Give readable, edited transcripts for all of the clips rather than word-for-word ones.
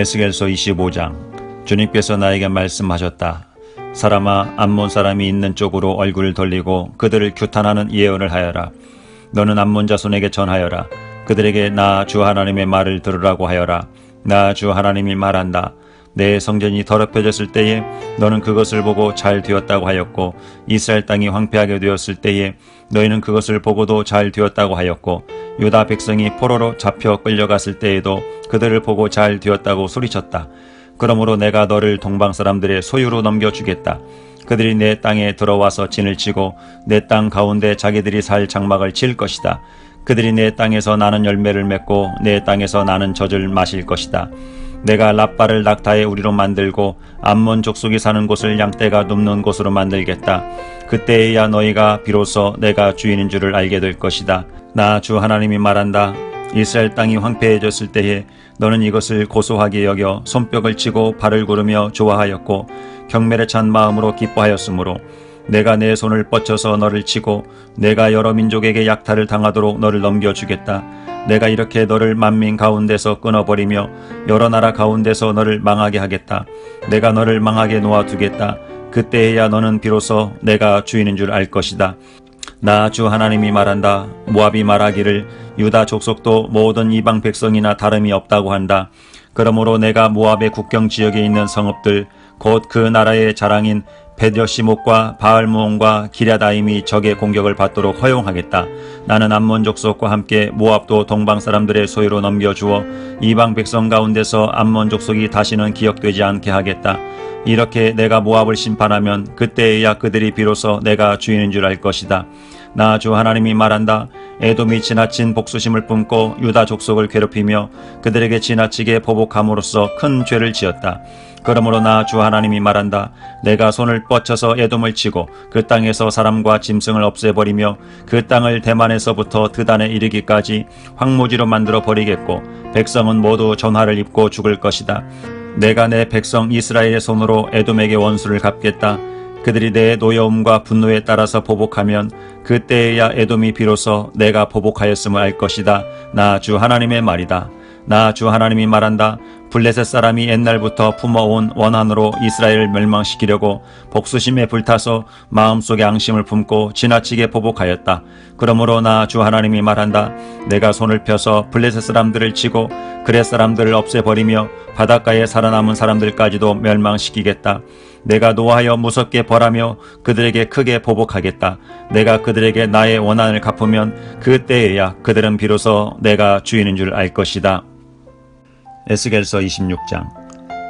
에스겔서 25장. 주님께서 나에게 말씀하셨다. 사람아, 암몬 사람이 있는 쪽으로 얼굴을 돌리고 그들을 규탄하는 예언을 하여라. 너는 암몬 자손에게 전하여라. 그들에게 나 주 하나님의 말을 들으라고 하여라. 나 주 하나님이 말한다. 내 성전이 더럽혀졌을 때에 너는 그것을 보고 잘 되었다고 하였고, 이스라엘 땅이 황폐하게 되었을 때에 너희는 그것을 보고도 잘 되었다고 하였고, 유다 백성이 포로로 잡혀 끌려갔을 때에도 그들을 보고 잘 되었다고 소리쳤다. 그러므로 내가 너를 동방 사람들의 소유로 넘겨주겠다. 그들이 내 땅에 들어와서 진을 치고 내 땅 가운데 자기들이 살 장막을 칠 것이다. 그들이 내 땅에서 나는 열매를 맺고 내 땅에서 나는 젖을 마실 것이다. 내가 랍바를 낙타의 우리로 만들고 암몬 족속이 사는 곳을 양떼가 눕는 곳으로 만들겠다. 그때에야 너희가 비로소 내가 주인인 줄을 알게 될 것이다. 나 주 하나님이 말한다. 이스라엘 땅이 황폐해졌을 때에 너는 이것을 고소하게 여겨 손뼉을 치고 발을 구르며 좋아하였고 경멸에 찬 마음으로 기뻐하였으므로 내가 내 손을 뻗쳐서 너를 치고 내가 여러 민족에게 약탈을 당하도록 너를 넘겨주겠다. 내가 이렇게 너를 만민 가운데서 끊어버리며 여러 나라 가운데서 너를 망하게 하겠다. 내가 너를 망하게 놓아두겠다. 그때에야 너는 비로소 내가 주인인 줄 알 것이다. 나 주 하나님이 말한다. 모압이 말하기를 유다 족속도 모든 이방 백성이나 다름이 없다고 한다. 그러므로 내가 모압의 국경 지역에 있는 성읍들 곧 그 나라의 자랑인 벳여시목과 바알무온과 기랴다임이 적의 공격을 받도록 허용하겠다. 나는 암몬 족속과 함께 모압도 동방 사람들의 소유로 넘겨주어 이방 백성 가운데서 암몬 족속이 다시는 기억되지 않게 하겠다. 이렇게 내가 모압을 심판하면 그때에야 그들이 비로소 내가 주인인 줄 알 것이다. 나 주 하나님이 말한다. 에돔이 지나친 복수심을 뿜고 유다 족속을 괴롭히며 그들에게 지나치게 보복함으로써 큰 죄를 지었다. 그러므로 나 주 하나님이 말한다. 내가 손을 뻗쳐서 에돔을 치고 그 땅에서 사람과 짐승을 없애버리며 그 땅을 대만에서부터 드단에 이르기까지 황무지로 만들어 버리겠고 백성은 모두 전화를 입고 죽을 것이다. 내가 내 백성 이스라엘의 손으로 에돔에게 원수를 갚겠다. 그들이 내 노여움과 분노에 따라서 보복하면 그때에야 에돔이 비로소 내가 보복하였음을 알 것이다. 나 주 하나님의 말이다. 나 주 하나님이 말한다. 블레셋 사람이 옛날부터 품어온 원한으로 이스라엘을 멸망시키려고 복수심에 불타서 마음속에 앙심을 품고 지나치게 보복하였다. 그러므로 나 주 하나님이 말한다. 내가 손을 펴서 블레셋 사람들을 치고 그렛 사람들을 없애버리며 바닷가에 살아남은 사람들까지도 멸망시키겠다. 내가 노하여 무섭게 벌하며 그들에게 크게 보복하겠다. 내가 그들에게 나의 원한을 갚으면 그때에야 그들은 비로소 내가 주인인 줄 알 것이다. 에스겔서 26장.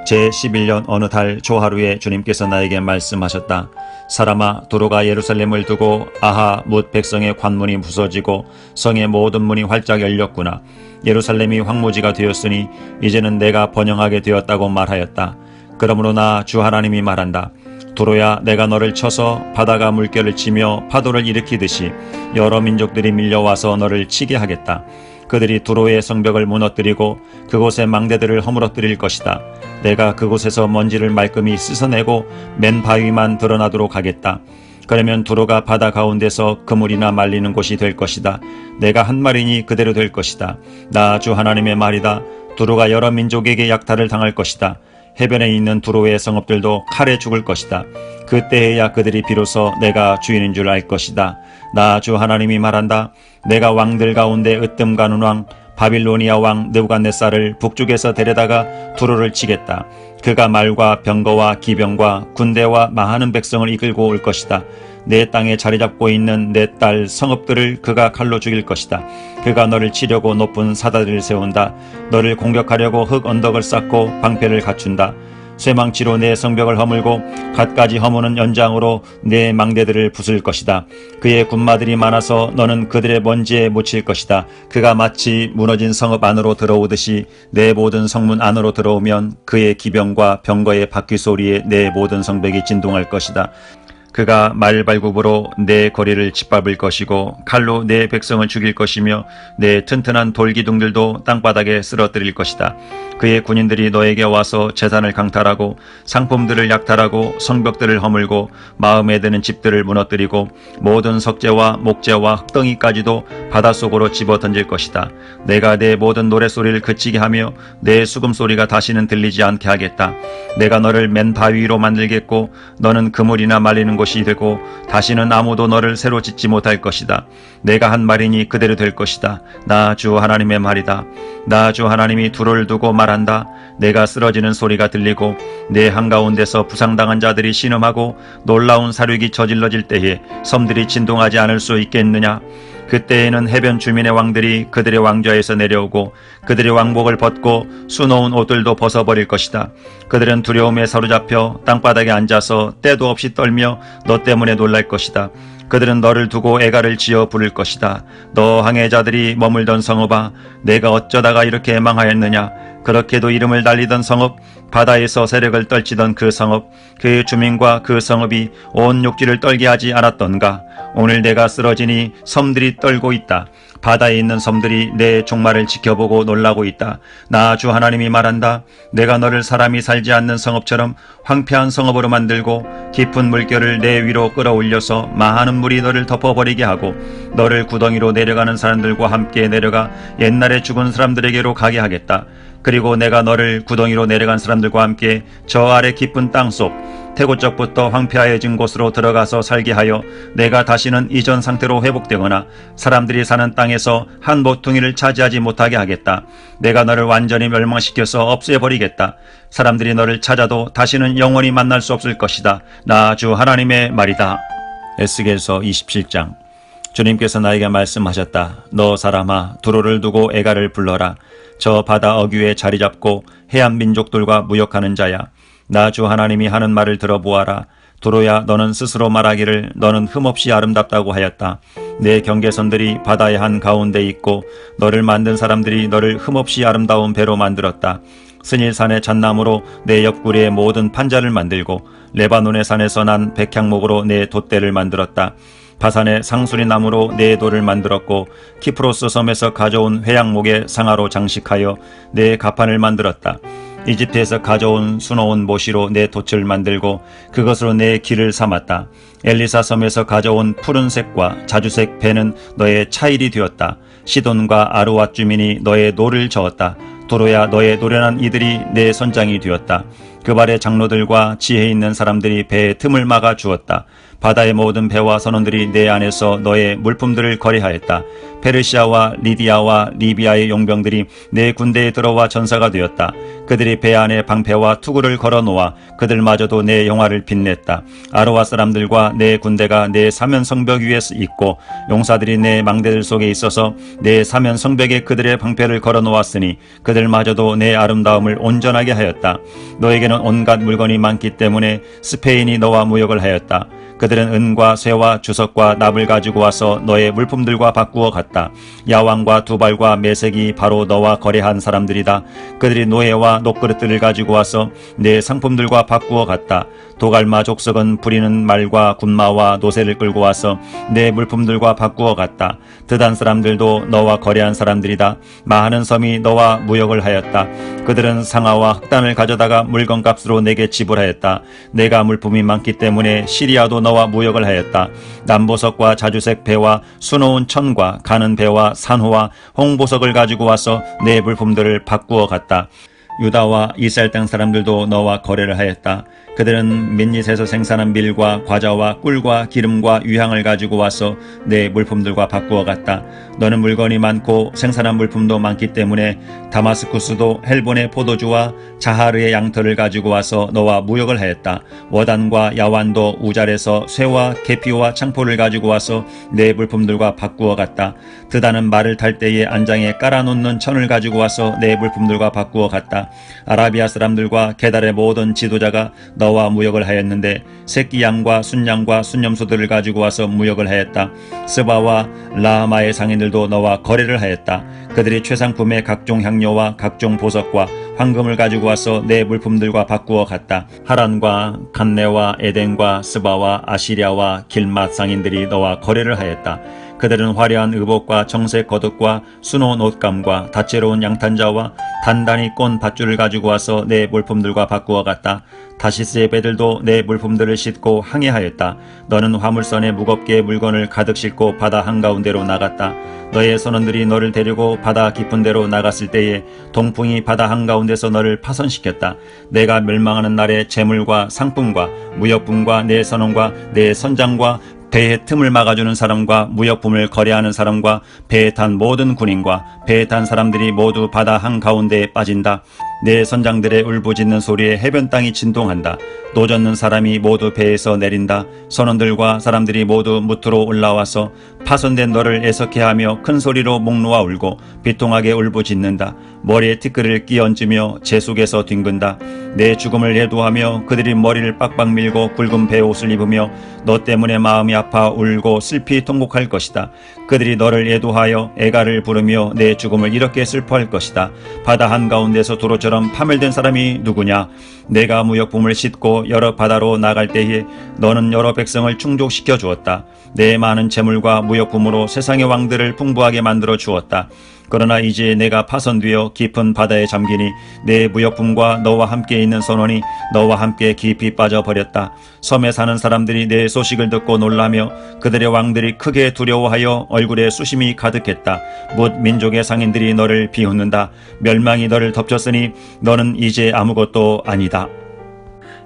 제11년 어느 달 초하루에 주님께서 나에게 말씀하셨다. 사람아, 도로가 예루살렘을 두고 아하 뭇 백성의 관문이 부서지고 성의 모든 문이 활짝 열렸구나. 예루살렘이 황무지가 되었으니 이제는 내가 번영하게 되었다고 말하였다. 그러므로 나 주 하나님이 말한다. 도로야, 내가 너를 쳐서 바다가 물결을 치며 파도를 일으키듯이 여러 민족들이 밀려와서 너를 치게 하겠다. 그들이 두로의 성벽을 무너뜨리고 그곳의 망대들을 허물어뜨릴 것이다. 내가 그곳에서 먼지를 말끔히 씻어내고 맨 바위만 드러나도록 하겠다. 그러면 두로가 바다 가운데서 그물이나 말리는 곳이 될 것이다. 내가 한 말이니 그대로 될 것이다. 나 주 하나님의 말이다. 두로가 여러 민족에게 약탈을 당할 것이다. 해변에 있는 두로의 성읍들도 칼에 죽을 것이다. 그때에야 그들이 비로소 내가 주인인 줄 알 것이다. 나 주 하나님이 말한다. 내가 왕들 가운데 으뜸 가는 왕 바빌로니아 왕 느부갓네살을 북쪽에서 데려다가 두로를 치겠다. 그가 말과 병거와 기병과 군대와 망하는 백성을 이끌고 올 것이다. 내 땅에 자리 잡고 있는 내 딸 성읍들을 그가 칼로 죽일 것이다. 그가 너를 치려고 높은 사다리를 세운다. 너를 공격하려고 흙 언덕을 쌓고 방패를 갖춘다. 쇠망치로 내 성벽을 허물고 갖가지 허무는 연장으로 내 망대들을 부술 것이다. 그의 군마들이 많아서 너는 그들의 먼지에 묻힐 것이다. 그가 마치 무너진 성읍 안으로 들어오듯이 내 모든 성문 안으로 들어오면 그의 기병과 병거의 바퀴 소리에 내 모든 성벽이 진동할 것이다. 그가 말발굽으로 내 거리를 짓밟을 것이고 칼로 내 백성을 죽일 것이며 내 튼튼한 돌기둥들도 땅바닥에 쓰러뜨릴 것이다. 그의 군인들이 너에게 와서 재산을 강탈하고 상품들을 약탈하고 성벽들을 허물고 마음에 드는 집들을 무너뜨리고 모든 석재와 목재와 흙덩이까지도 바닷속으로 집어던질 것이다. 내가 내 모든 노랫소리를 그치게 하며 내 수금소리가 다시는 들리지 않게 하겠다. 내가 너를 맨 바위 위로 만들겠고 너는 그물이나 말리는 곳이 되고 다시는 아무도 너를 새로 짓지 못할 것이다. 내가 한 말이니 그대로 될 것이다. 나 주 하나님의 말이다. 나 주 하나님이 두를 두고 말한다. 내가 쓰러지는 소리가 들리고 내 한가운데서 부상당한 자들이 신음하고 놀라운 사륙이 저질러질 때에 섬들이 진동하지 않을 수 있겠느냐. 그때에는 해변 주민의 왕들이 그들의 왕좌에서 내려오고 그들의 왕복을 벗고 수놓은 옷들도 벗어버릴 것이다. 그들은 두려움에 사로잡혀 땅바닥에 앉아서 때도 없이 떨며 너 때문에 놀랄 것이다. 그들은 너를 두고 애가를 지어 부를 것이다. 너 항해자들이 머물던 성읍아, 내가 어쩌다가 이렇게 망하였느냐. 그렇게도 이름을 달리던 성읍, 바다에서 세력을 떨치던 그 성읍, 그 주민과 그 성읍이 온 육지를 떨게 하지 않았던가. 오늘 내가 쓰러지니 섬들이 떨고 있다. 바다에 있는 섬들이 내 종말을 지켜보고 놀라고 있다. 나 주 하나님이 말한다. 내가 너를 사람이 살지 않는 성읍처럼 황폐한 성읍으로 만들고 깊은 물결을 내 위로 끌어올려서 많은 물이 너를 덮어버리게 하고 너를 구덩이로 내려가는 사람들과 함께 내려가 옛날에 죽은 사람들에게로 가게 하겠다. 그리고 내가 너를 구덩이로 내려간 사람들과 함께 저 아래 깊은 땅속 태고적부터 황폐하여진 곳으로 들어가서 살게 하여 내가 다시는 이전 상태로 회복되거나 사람들이 사는 땅에서 한 모퉁이를 차지하지 못하게 하겠다. 내가 너를 완전히 멸망시켜서 없애버리겠다. 사람들이 너를 찾아도 다시는 영원히 만날 수 없을 것이다. 나 주 하나님의 말이다. 에스겔서 27장. 주님께서 나에게 말씀하셨다. 너 사람아, 두로를 두고 애가를 불러라. 저 바다 어귀에 자리 잡고 해안 민족들과 무역하는 자야. 나 주 하나님이 하는 말을 들어보아라. 두로야, 너는 스스로 말하기를 너는 흠없이 아름답다고 하였다. 내 경계선들이 바다의 한 가운데 있고 너를 만든 사람들이 너를 흠없이 아름다운 배로 만들었다. 스닐산의 잣나무로 내 옆구리에 모든 판자를 만들고 레바논의 산에서 난 백향목으로 내 돛대를 만들었다. 바산의 상수리 나무로 내 돌을 만들었고 키프로스 섬에서 가져온 회양목의 상아로 장식하여 내 가판을 만들었다. 이집트에서 가져온 수놓은 모시로 내 돛을 만들고 그것으로 내 길을 삼았다. 엘리사 섬에서 가져온 푸른색과 자주색 배는 너의 차일이 되었다. 시돈과 아루왓 주민이 너의 노를 저었다. 도로야, 너의 노련한 이들이 내 선장이 되었다. 그 발의 장로들과 지혜 있는 사람들이 배의 틈을 막아 주었다. 바다의 모든 배와 선원들이 내 안에서 너의 물품들을 거래하였다. 페르시아와 리디아와 리비아의 용병들이 내 군대에 들어와 전사가 되었다. 그들이 배 안에 방패와 투구를 걸어놓아 그들마저도 내 영화를 빛냈다. 아로와 사람들과 내 군대가 내 사면 성벽 위에 있고 용사들이 내 망대들 속에 있어서 내 사면 성벽에 그들의 방패를 걸어놓았으니 그들마저도 내 아름다움을 온전하게 하였다. 너에게는 온갖 물건이 많기 때문에 스페인이 너와 무역을 하였다. 그들은 은과 쇠와 주석과 납을 가지고 와서 너의 물품들과 바꾸어 갔다. 야왕과 두발과 메색이 바로 너와 거래한 사람들이다. 그들이 노예와 녹그릇들을 가지고 와서 내 상품들과 바꾸어 갔다. 도갈마 족속은 부리는 말과 군마와 노새를 끌고 와서 내 물품들과 바꾸어 갔다. 드단 사람들도 너와 거래한 사람들이다. 많은 섬이 너와 무역을 하였다. 그들은 상아와 흑단을 가져다가 물건값으로 내게 지불하였다. 내가 물품이 많기 때문에 시리아도 너와 무역을 하였다. 남보석과 자주색 배와 수놓은 천과 가는 배와 산호와 홍보석을 가지고 와서 내 물품들을 바꾸어 갔다. 유다와 이스라엘 땅 사람들도 너와 거래를 하였다. 그들은 민닛에서 생산한 밀과 과자와 꿀과 기름과 유향을 가지고 와서 내 물품들과 바꾸어 갔다. 너는 물건이 많고 생산한 물품도 많기 때문에 다마스쿠스도 헬본의 포도주와 자하르의 양털을 가지고 와서 너와 무역을 하였다. 워단과 야완도 우잘에서 쇠와 계피와 창포를 가지고 와서 내 물품들과 바꾸어 갔다. 드다는 말을 탈 때에 안장에 깔아놓는 천을 가지고 와서 내 물품들과 바꾸어 갔다. 아라비아 사람들과 게달의 모든 지도자가 너와 무역을 하였는데 새끼 양과 순양과 순염소들을 가지고 와서 무역을 하였다. 스바와 라마의 상인들도 너와 거래를 하였다. 그들이 최상품의 각종 향료와 각종 보석과 황금을 가지고 와서 내 물품들과 바꾸어 갔다. 하란과 간네와 에덴과 스바와 아시리아와 길맛 상인들이 너와 거래를 하였다. 그들은 화려한 의복과 정색 겉옷과 수놓은 옷감과 다채로운 양탄자와 단단히 꼰 밧줄을 가지고 와서 내 물품들과 바꾸어 갔다. 다시스의 배들도 내 물품들을 싣고 항해하였다. 너는 화물선에 무겁게 물건을 가득 싣고 바다 한가운데로 나갔다. 너의 선원들이 너를 데리고 바다 깊은 데로 나갔을 때에 동풍이 바다 한가운데서 너를 파손시켰다. 내가 멸망하는 날에 재물과 상품과 무역품과 내 선원과 내 선장과 배의 틈을 막아주는 사람과 무역품을 거래하는 사람과 배에 탄 모든 군인과 배에 탄 사람들이 모두 바다 한가운데에 빠진다. 내 선장들의 울부짖는 소리에 해변 땅이 진동한다. 노젓는 사람이 모두 배에서 내린다. 선원들과 사람들이 모두 무트로 올라와서 파손된 너를 애석해하며 큰 소리로 목 놓아 울고 비통하게 울부짖는다. 머리에 티끌을 끼얹으며 재 속에서 뒹군다. 내 죽음을 애도하며 그들이 머리를 빡빡 밀고 굵은 베옷을 입으며 너 때문에 마음이 아파 울고 슬피 통곡할 것이다. 그들이 너를 애도하여 애가를 부르며 내 죽음을 이렇게 슬퍼할 것이다. 바다 한가운데서 도로처럼 파멸된 사람이 누구냐? 내가 무역품을 싣고 여러 바다로 나갈 때에 너는 여러 백성을 충족시켜 주었다. 내 많은 재물과 무역품으로 세상의 왕들을 풍부하게 만들어 주었다. 그러나 이제 내가 파손되어 깊은 바다에 잠기니 내 무역품과 너와 함께 있는 선원이 너와 함께 깊이 빠져버렸다. 섬에 사는 사람들이 내 소식을 듣고 놀라며 그들의 왕들이 크게 두려워하여 얼굴에 수심이 가득했다. 뭇 민족의 상인들이 너를 비웃는다. 멸망이 너를 덮쳤으니 너는 이제 아무것도 아니다.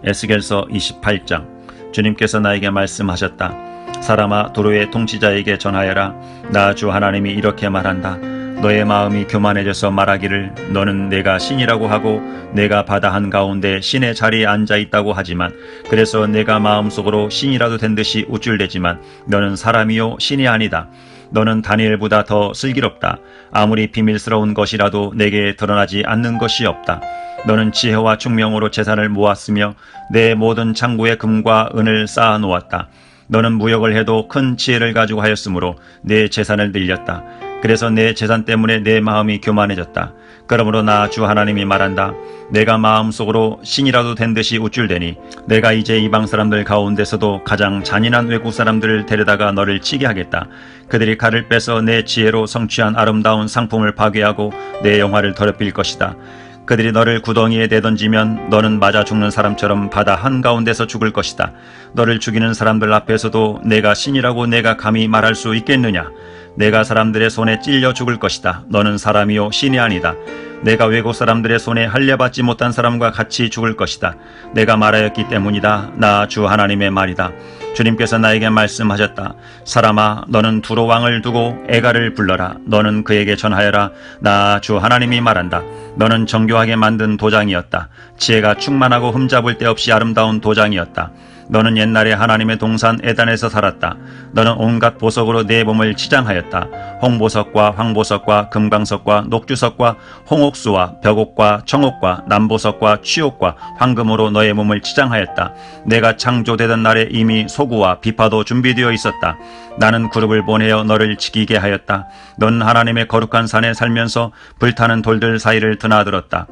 에스겔서 28장. 주님께서 나에게 말씀하셨다. 사람아, 도로의 통치자에게 전하여라. 나 주 하나님이 이렇게 말한다. 너의 마음이 교만해져서 말하기를 너는 내가 신이라고 하고 내가 바다 한가운데 신의 자리에 앉아있다고 하지만 그래서 내가 마음속으로 신이라도 된 듯이 우쭐대지만 너는 사람이요 신이 아니다. 너는 다니엘보다 더 슬기롭다. 아무리 비밀스러운 것이라도 내게 드러나지 않는 것이 없다. 너는 지혜와 총명으로 재산을 모았으며 내 모든 창고에 금과 은을 쌓아 놓았다. 너는 무역을 해도 큰 지혜를 가지고 하였으므로 내 재산을 늘렸다. 그래서 내 재산 때문에 내 마음이 교만해졌다. 그러므로 나 주 하나님이 말한다. 내가 마음속으로 신이라도 된 듯이 우쭐대니 내가 이제 이방 사람들 가운데서도 가장 잔인한 외국 사람들을 데려다가 너를 치게 하겠다. 그들이 칼을 빼서 내 지혜로 성취한 아름다운 상품을 파괴하고 내 영화를 더럽힐 것이다. 그들이 너를 구덩이에 내던지면 너는 맞아 죽는 사람처럼 바다 한가운데서 죽을 것이다. 너를 죽이는 사람들 앞에서도 내가 신이라고 내가 감히 말할 수 있겠느냐? 내가 사람들의 손에 찔려 죽을 것이다. 너는 사람이요 신이 아니다. 내가 외국 사람들의 손에 할례받지 못한 사람과 같이 죽을 것이다. 내가 말하였기 때문이다. 나 주 하나님의 말이다. 주님께서 나에게 말씀하셨다. 사람아, 너는 두로 왕을 두고 애가를 불러라. 너는 그에게 전하여라. 나 주 하나님이 말한다. 너는 정교하게 만든 도장이었다. 지혜가 충만하고 흠잡을 데 없이 아름다운 도장이었다. 너는 옛날에 하나님의 동산 에단에서 살았다. 너는 온갖 보석으로 내 몸을 치장하였다. 홍보석과 황보석과 금광석과 녹주석과 홍옥수와 벽옥과 청옥과 남보석과 취옥과 황금으로 너의 몸을 치장하였다. 내가 창조되던 날에 이미 소구와 비파도 준비되어 있었다. 나는 그룹을 보내어 너를 지키게 하였다. 넌 하나님의 거룩한 산에 살면서 불타는 돌들 사이를 드나들었다.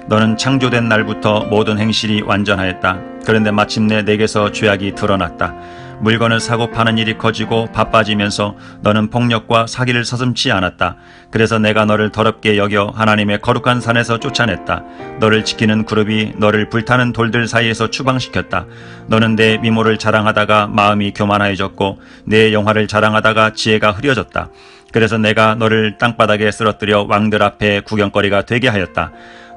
너는 창조된 날부터 모든 행실이 완전하였다. 그런데 마침내 내게서 죄악이 드러났다. 물건을 사고 파는 일이 커지고 바빠지면서 너는 폭력과 사기를 서슴지 않았다. 그래서 내가 너를 더럽게 여겨 하나님의 거룩한 산에서 쫓아냈다. 너를 지키는 그룹이 너를 불타는 돌들 사이에서 추방시켰다. 너는 내 미모를 자랑하다가 마음이 교만해졌고 내 영화를 자랑하다가 지혜가 흐려졌다. 그래서 내가 너를 땅바닥에 쓰러뜨려 왕들 앞에 구경거리가 되게 하였다.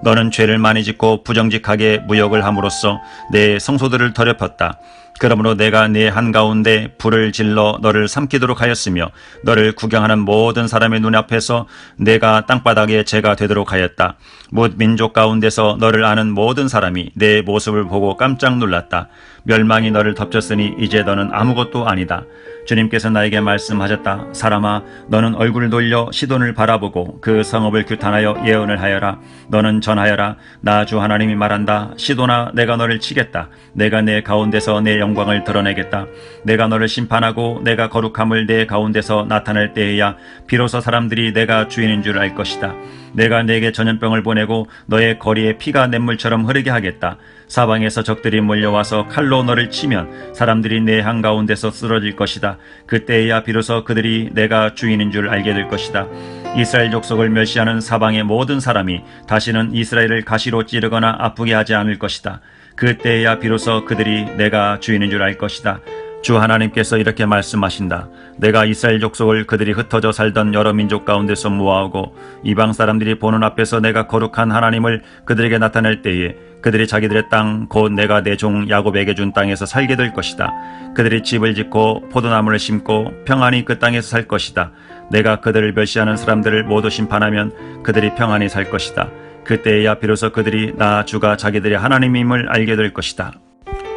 너는 죄를 많이 짓고 부정직하게 무역을 함으로써 내 성소들을 더럽혔다. 그러므로 내가 네 한가운데 불을 질러 너를 삼키도록 하였으며 너를 구경하는 모든 사람의 눈앞에서 내가 땅바닥에 죄가 되도록 하였다. 뭇 민족 가운데서 너를 아는 모든 사람이 내 모습을 보고 깜짝 놀랐다. 멸망이 너를 덮쳤으니 이제 너는 아무것도 아니다. 주님께서 나에게 말씀하셨다. 사람아, 너는 얼굴을 돌려 시돈을 바라보고 그 성읍을 규탄하여 예언을 하여라. 너는 전하여라. 나 주 하나님이 말한다. 시돈아, 내가 너를 치겠다. 내가 내 가운데서 내 영광을 드러내겠다. 내가 너를 심판하고 내가 거룩함을 내 가운데서 나타낼 때에야 비로소 사람들이 내가 주인인 줄 알 것이다. 내가 내게 전염병을 보내고 너의 거리에 피가 냇물처럼 흐르게 하겠다. 사방에서 적들이 몰려와서 칼로 너를 치면 사람들이 내 한가운데서 쓰러질 것이다. 그때에야 비로소 그들이 내가 주인인 줄 알게 될 것이다. 이스라엘 족속을 멸시하는 사방의 모든 사람이 다시는 이스라엘을 가시로 찌르거나 아프게 하지 않을 것이다. 그때에야 비로소 그들이 내가 주인인 줄 알 것이다. 주 하나님께서 이렇게 말씀하신다. 내가 이스라엘 족속을 그들이 흩어져 살던 여러 민족 가운데서 모아오고 이방 사람들이 보는 앞에서 내가 거룩한 하나님을 그들에게 나타낼 때에 그들이 자기들의 땅 곧 내가 내 종 야곱에게 준 땅에서 살게 될 것이다. 그들이 집을 짓고 포도나무를 심고 평안히 그 땅에서 살 것이다. 내가 그들을 멸시하는 사람들을 모두 심판하면 그들이 평안히 살 것이다. 그때에야 비로소 그들이 나 주가 자기들의 하나님임을 알게 될 것이다.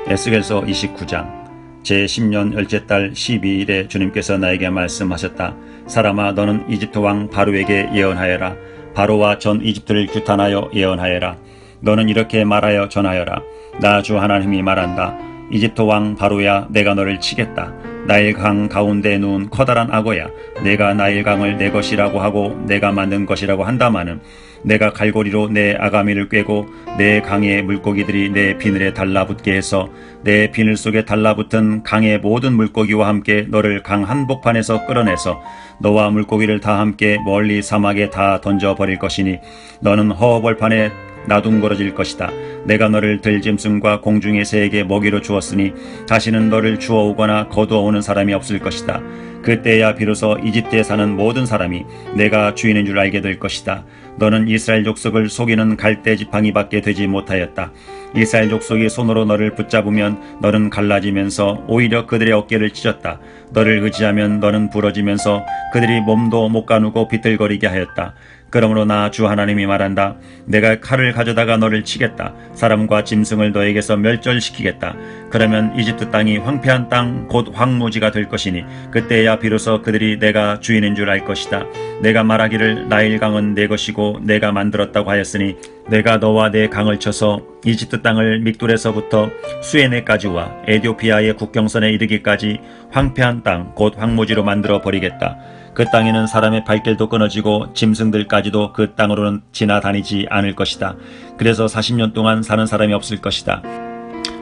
에스겔서 29장 제10년 열째 달 12일에 주님께서 나에게 말씀하셨다. 사람아, 너는 이집트 왕 바로에게 예언하여라. 바로와 전 이집트를 규탄하여 예언하여라. 너는 이렇게 말하여 전하여라. 나 주 하나님이 말한다. 이집트 왕 바로야, 내가 너를 치겠다. 나일강 가운데 누운 커다란 악어야, 내가 나일강을 내 것이라고 하고 내가 만든 것이라고 한다마는 내가 갈고리로 내 아가미를 꿰고 내 강의 물고기들이 내 비늘에 달라붙게 해서 내 비늘 속에 달라붙은 강의 모든 물고기와 함께 너를 강 한복판에서 끌어내서 너와 물고기를 다 함께 멀리 사막에 다 던져버릴 것이니 너는 허허벌판에 나둥거려질 것이다. 내가 너를 들짐승과 공중의 새에게 먹이로 주었으니 다시는 너를 주워오거나 거두어오는 사람이 없을 것이다. 그때야 비로소 이집트에 사는 모든 사람이 내가 주인인 줄 알게 될 것이다. 너는 이스라엘 족속을 속이는 갈대 지팡이밖에 되지 못하였다. 이스라엘 족속이 손으로 너를 붙잡으면 너는 갈라지면서 오히려 그들의 어깨를 찢었다. 너를 의지하면 너는 부러지면서 그들이 몸도 못 가누고 비틀거리게 하였다. 그러므로 나 주 하나님이 말한다. 내가 칼을 가져다가 너를 치겠다. 사람과 짐승을 너에게서 멸절시키겠다. 그러면 이집트 땅이 황폐한 땅 곧 황무지가 될 것이니 그때야 비로소 그들이 내가 주인인 줄 알 것이다. 내가 말하기를 나일강은 내 것이고 내가 만들었다고 하였으니 내가 너와 내 강을 쳐서 이집트 땅을 믹돌에서부터 수에네까지와 에디오피아의 국경선에 이르기까지 황폐한 땅 곧 황무지로 만들어 버리겠다. 그 땅에는 사람의 발길도 끊어지고 짐승들까지도 그 땅으로는 지나다니지 않을 것이다. 그래서 40년 동안 사는 사람이 없을 것이다.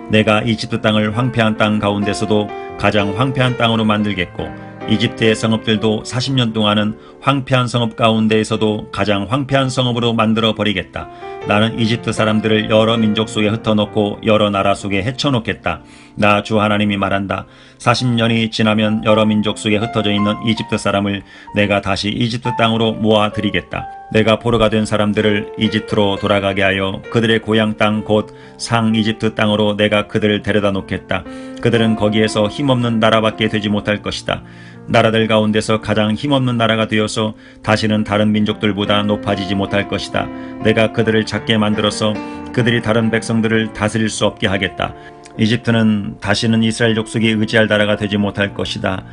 내가 이집트 땅을 황폐한 땅 가운데서도 가장 황폐한 땅으로 만들겠고 이집트의 성읍들도 40년 동안은 황폐한 성읍 가운데에서도 가장 황폐한 성읍으로 만들어 버리겠다. 나는 이집트 사람들을 여러 민족 속에 흩어놓고 여러 나라 속에 헤쳐놓겠다. 나 주 하나님이 말한다. 40년이 지나면 여러 민족 속에 흩어져 있는 이집트 사람을 내가 다시 이집트 땅으로 모아들이겠다. 내가 포로가 된 사람들을 이집트로 돌아가게 하여 그들의 고향 땅 곧 상 이집트 땅으로 내가 그들을 데려다 놓겠다. 그들은 거기에서 힘없는 나라밖에 되지 못할 것이다. 나라들 가운데서 가장 힘없는 나라가 되어서 다시는 다른 민족들보다 높아지지 못할 것이다. 내가 그들을 작게 만들어서 그들이 다른 백성들을 다스릴 수 없게 하겠다. 이집트는 다시는 이스라엘 족속이 의지할 나라가 되지 못할 것이다.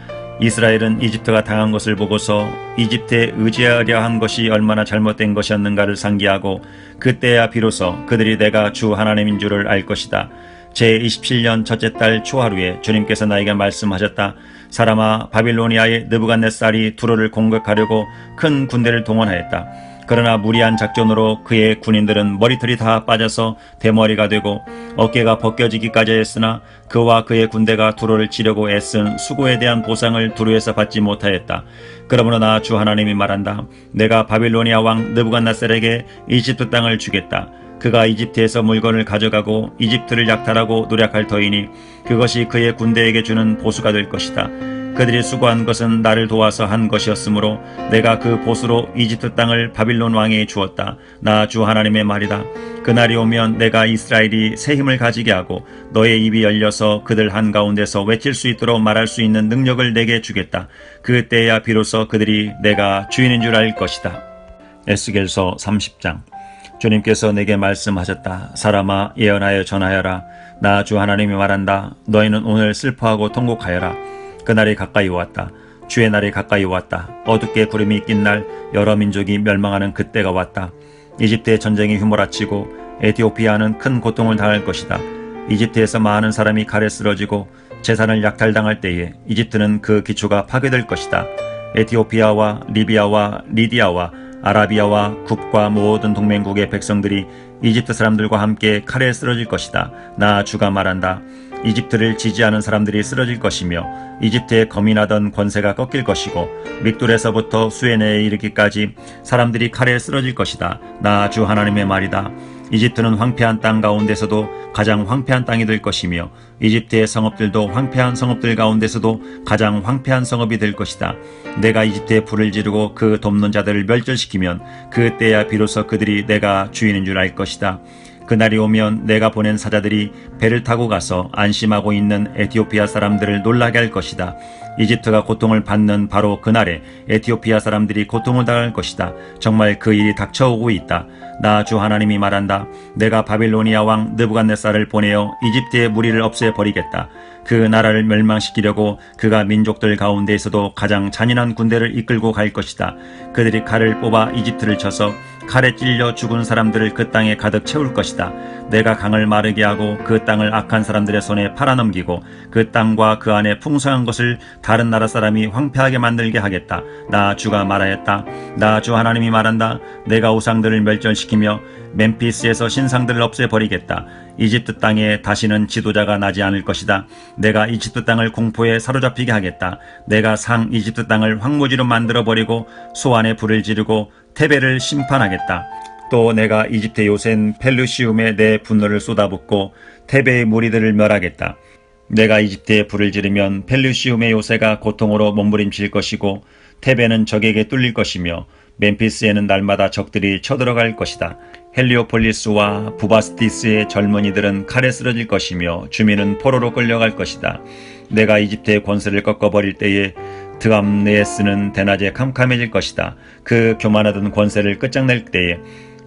이스라엘은 이집트가 당한 것을 보고서 이집트에 의지하려 한 것이 얼마나 잘못된 것이었는가를 상기하고 그때야 비로소 그들이 내가 주 하나님인 줄을 알 것이다. 제27년 첫째 달 초하루에 주님께서 나에게 말씀하셨다. 사람아, 바빌로니아의 느부갓네살이 두로를 공격하려고 큰 군대를 동원하였다. 그러나 무리한 작전으로 그의 군인들은 머리털이 다 빠져서 대머리가 되고 어깨가 벗겨지기까지 했으나 그와 그의 군대가 두로를 치려고 애쓴 수고에 대한 보상을 두로에서 받지 못하였다. 그러므로 나 주 하나님이 말한다. 내가 바빌로니아 왕 느부갓네살에게 이집트 땅을 주겠다. 그가 이집트에서 물건을 가져가고 이집트를 약탈하고 노략할 터이니 그것이 그의 군대에게 주는 보수가 될 것이다. 그들이 수고한 것은 나를 도와서 한 것이었으므로 내가 그 보수로 이집트 땅을 바빌론 왕에게 주었다. 나 주 하나님의 말이다. 그날이 오면 내가 이스라엘이 새 힘을 가지게 하고 너의 입이 열려서 그들 한가운데서 외칠 수 있도록 말할 수 있는 능력을 내게 주겠다. 그때야 비로소 그들이 내가 주인인 줄 알 것이다. 에스겔서 30장 주님께서 내게 말씀하셨다. 사람아, 예언하여 전하여라. 나 주 하나님이 말한다. 너희는 오늘 슬퍼하고 통곡하여라. 그날이 가까이 왔다. 주의 날이 가까이 왔다. 어둡게 구름이 낀 날 여러 민족이 멸망하는 그때가 왔다. 이집트의 전쟁이 휘몰아치고 에티오피아는 큰 고통을 당할 것이다. 이집트에서 많은 사람이 칼에 쓰러지고 재산을 약탈당할 때에 이집트는 그 기초가 파괴될 것이다. 에티오피아와 리비아와 리디아와 아라비아와 굽과 모든 동맹국의 백성들이 이집트 사람들과 함께 칼에 쓰러질 것이다. 나 주가 말한다. 이집트를 지지하는 사람들이 쓰러질 것이며 이집트에 거민하던 권세가 꺾일 것이고 믹돌에서부터 수에네에 이르기까지 사람들이 칼에 쓰러질 것이다. 나 주 하나님의 말이다. 이집트는 황폐한 땅 가운데서도 가장 황폐한 땅이 될 것이며 이집트의 성읍들도 황폐한 성읍들 가운데서도 가장 황폐한 성읍이 될 것이다. 내가 이집트에 불을 지르고 그 돕는 자들을 멸절시키면 그때야 비로소 그들이 내가 주인인 줄 알 것이다. 그날이 오면 내가 보낸 사자들이 배를 타고 가서 안심하고 있는 에티오피아 사람들을 놀라게 할 것이다. 이집트가 고통을 받는 바로 그날에 에티오피아 사람들이 고통을 당할 것이다. 정말 그 일이 닥쳐오고 있다. 나 주 하나님이 말한다. 내가 바빌로니아 왕 느부갓네살을 보내어 이집트의 무리를 없애버리겠다. 그 나라를 멸망시키려고 그가 민족들 가운데에서도 가장 잔인한 군대를 이끌고 갈 것이다. 그들이 칼을 뽑아 이집트를 쳐서 칼에 찔려 죽은 사람들을 그 땅에 가득 채울 것이다. 내가 강을 마르게 하고 그 땅을 악한 사람들의 손에 팔아넘기고 그 땅과 그 안에 풍성한 것을 다른 나라 사람이 황폐하게 만들게 하겠다. 나 주가 말하였다. 나 주 하나님이 말한다. 내가 우상들을 멸절시키며 멤피스에서 신상들을 없애버리겠다. 이집트 땅에 다시는 지도자가 나지 않을 것이다. 내가 이집트 땅을 공포에 사로잡히게 하겠다. 내가 상 이집트 땅을 황무지로 만들어버리고 소환에 불을 지르고 테베를 심판하겠다. 또 내가 이집트 요센 펠루시움에 내 분노를 쏟아붓고 테베의 무리들을 멸하겠다. 내가 이집트에 불을 지르면 펠루시움의 요새가 고통으로 몸부림칠 것이고 테베는 적에게 뚫릴 것이며 멤피스에는 날마다 적들이 쳐들어갈 것이다. 헬리오폴리스와 부바스티스의 젊은이들은 칼에 쓰러질 것이며 주민은 포로로 끌려갈 것이다. 내가 이집트의 권세를 꺾어버릴 때에 드암네에스는 대낮에 캄캄해질 것이다. 그 교만하던 권세를 끝장낼 때에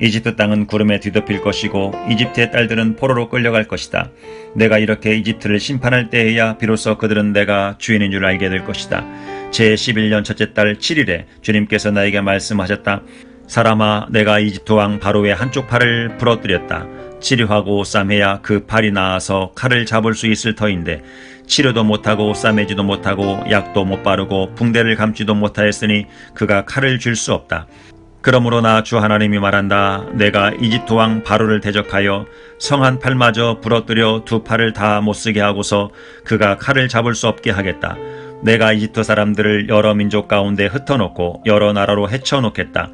이집트 땅은 구름에 뒤덮일 것이고 이집트의 딸들은 포로로 끌려갈 것이다. 내가 이렇게 이집트를 심판할 때에야 비로소 그들은 내가 주인인 줄 알게 될 것이다. 제11년 첫째 달 7일에 주님께서 나에게 말씀하셨다. 사람아, 내가 이집트 왕 바로의 한쪽 팔을 부러뜨렸다. 치료하고 싸매야 그 팔이 나아서 칼을 잡을 수 있을 터인데 치료도 못하고 싸매지도 못하고 약도 못 바르고 붕대를 감지도 못하였으니 그가 칼을 쥘 수 없다. 그러므로 나 주 하나님이 말한다. 내가 이집트 왕 바로를 대적하여 성한 팔마저 부러뜨려 두 팔을 다 못쓰게 하고서 그가 칼을 잡을 수 없게 하겠다. 내가 이집트 사람들을 여러 민족 가운데 흩어놓고 여러 나라로 헤쳐놓겠다.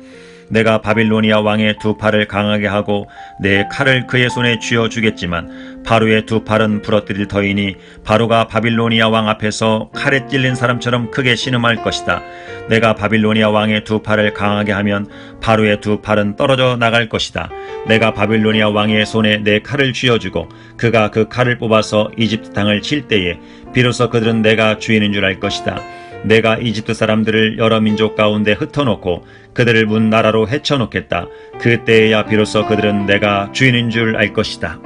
내가 바빌로니아 왕의 두 팔을 강하게 하고 내 칼을 그의 손에 쥐어 주겠지만 바로의 두 팔은 부러뜨릴 터이니 바로가 바빌로니아 왕 앞에서 칼에 찔린 사람처럼 크게 신음할 것이다. 내가 바빌로니아 왕의 두 팔을 강하게 하면 바로의 두 팔은 떨어져 나갈 것이다. 내가 바빌로니아 왕의 손에 내 칼을 쥐어주고 그가 그 칼을 뽑아서 이집트 땅을 칠 때에 비로소 그들은 내가 주인인 줄 알 것이다. 내가 이집트 사람들을 여러 민족 가운데 흩어놓고 그들을 문 나라로 헤쳐놓겠다. 그때야 비로소 그들은 내가 주인인 줄 알 것이다.